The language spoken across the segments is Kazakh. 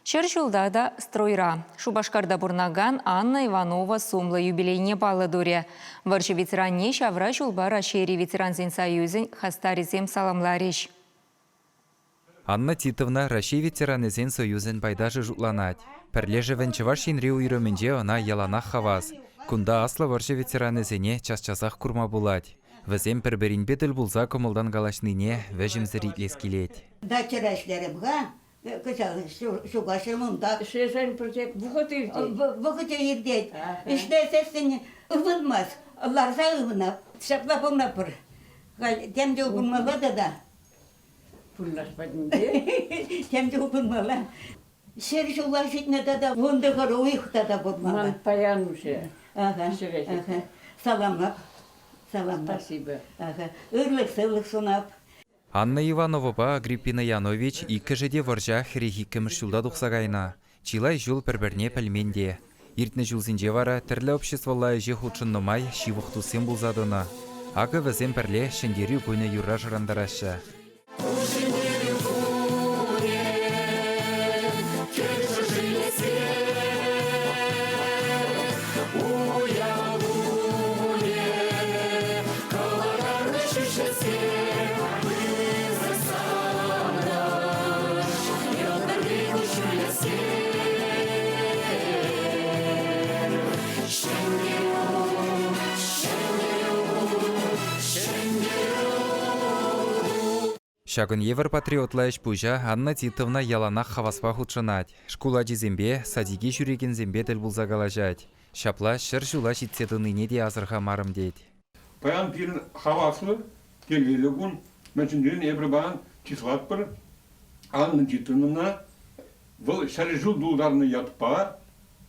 Чыршулда да стройра. Шубашкарда бурнаган Анна Иванова сумлы юбилейне балы дуре. Варчы ветеранне шавра шулбара шери ветеранзен союзен хастаризем саламлариш. Анна Титовна Россия ветеранызен союзен байдажы жутланать. Перлежі венчевашин риу үйременже она яланах хаваз. Кунда аслы варчы ветеранызене час-часах курма булать. Візем бір-бірін беділ бұлза комылдан галашныне вәжімзір итлес келет. Да черешleri бға, şuga şırmında. Şeşen projekt Vıkıtı yirdet. İşte sesin ıvılmaz. Larsa ıvına. Şapla bunla pır. Temde ıvılmalı da. Pullaşmadın diye. Temde ıvılmalı. Şeriş ulaşıkne da vunda karı uyukta da bulmalı. Man payanmış ya. Salamlap. Спасибо. Ырлык сылык сунап. Анна Иванова Агриппина Янович икі жеде варжа хірехи кімішшілда дұқсағайна. Чилай жыл бір-бірне пәлменде. Иртні жылзінже вара түрлі обществолай же худшыннымай шивықту сен бұлзадына. Ағы візен пірле шындері көне юра жырандарашы. Шагын евр патриотлайш пужа Анна Титовна яланах хаваспа худшынать. Шкула жезембе, садиге жүреген зембе тіл бұлзагалажать. Шапла шыр жула житседініне де азырға марым дейд. Паян пирін хаваслы, келгелі күн, мәчіндерін әбір бағын числат бір, Анна Титовна бұл шәрі жыл дұлдарыны ятпа,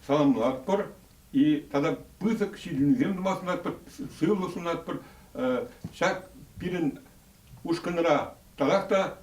саламлат бір, и тада пысық шидінізем дұмасынат бір, сылысынат бір, шак пирін ұшқыныра Талақта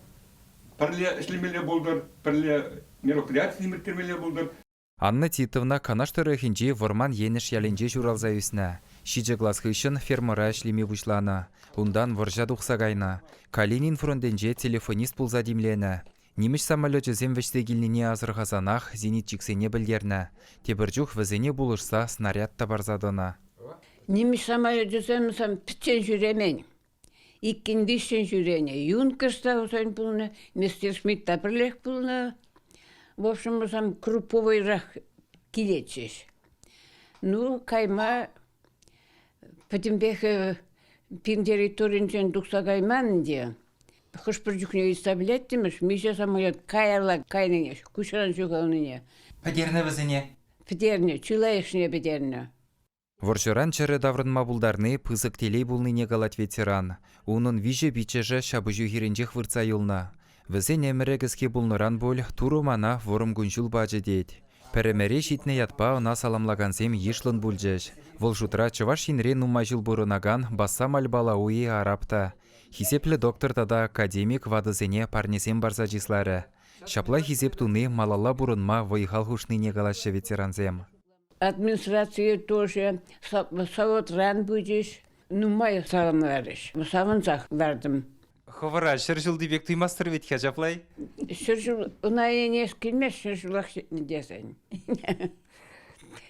пірле ішлемелі болдыр, пірле мероприятие емірттермелі болдыр. Анна Титовна канаштыры хинжи ворман еніш яленже журалза үсіне. Шиджі гласқы үшін фермера ішлеме бұшлана. Ундан варжа дұқсағайна. Калинин фронтенже телефонист бұлза демлені. Неміш самолеті земвеште келнене азырғазанақ зенитчиксене білдерні. Тебіржух візене бұлышса снаряд табарзадына. Неміш самолеті земсам пітчен жүремен. Иккен вишен жүрене. Юнкерста ұсайн бұлны, мистер Шмидта бірлек бұлны. В общем, ұсам круповой рах келетшеш. Ну, кайма, потембех пин территориянчен дұқса кайман де. Хыш бір жүкне истаблеттіміш, миша самолет кайарла кайныңеш, күшіран жүғалныне. Пәдерні візіне? Пәдерні, чулайышне пәдерні. Воржыран чыры даврынма бұлдарны пызык телей бұлныне галат ветеран. Унын виже бичежі шабыжу херенжех вырца юлна. Візен әмірегізге бұлныран бол туру мана ворым күншіл бажы дейд. Пәрімере шитне ятпа она саламлагансем ешлын бұлжеш. Вол жутра чываш инре нума жыл бұрынаган баса мальбала уи арапта. Хисеплі доктор тада академик вадызене парнесем барза жислары. Шапла хисеп туны малала бұрынма вайхал хушныне галашы ветеранзем. Администрация тоже совет ран будешь, ну май саламларыш. Савынцах вардым. Ховара, шыржыл дебек туймастыр вет хажаплай? Шыржыл ұнайынеш келмес, шыржылақ десен.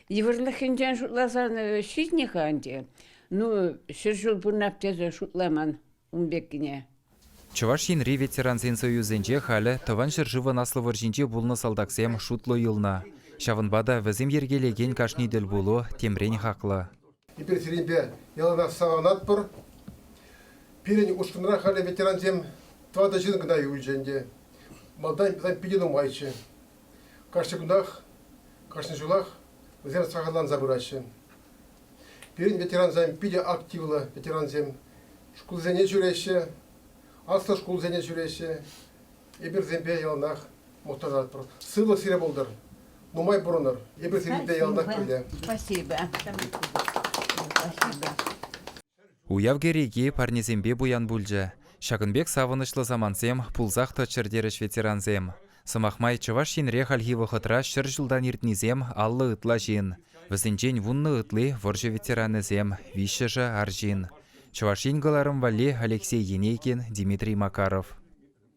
Еврлахынжан шутласан шитне ханде. Ну, шыржыл бұрнаптезі шутламан умбекіне. Чуваш енри ветеранзен союзенже халі тыван шыржывы наслы варжинже бұлны салдаксем шутлы юлна. Шавынбада візім ергелеген кашни діл болу темрен хақлы. Ипер сиренбе ялана сағанат бұр. Пирен ұшқынра халі ветеранзем твада жын гынай үйженде. Малдан пиден умайчы. Кашты күнақ, кашты жулақ, візем сағалан забырашы. Пирен ветеранзем пиде активлы ветеранзем. Шкулзене жүреші, аслы шкулзене жүреші. Ибір зембе яланақ мұқтажат бұр. Сылы сире болдыр. Нумай бұрыныр. Ебір сиренбе яланақ білде. Спасибо. Уявгереге парнезембе буян бүлжі. Шагынбек савынышлы замансем пулзақ тачырдеріш ветеранзем. Самахмай чываш енре халхивы хытра шыр жылдан иртнезем аллы ытла жин. Візінжен вунны ытлы варжы ветеранызем, вишшыжы аржин. Чываш енгіларым вали Алексей Енейкин, Дмитрий Макаров.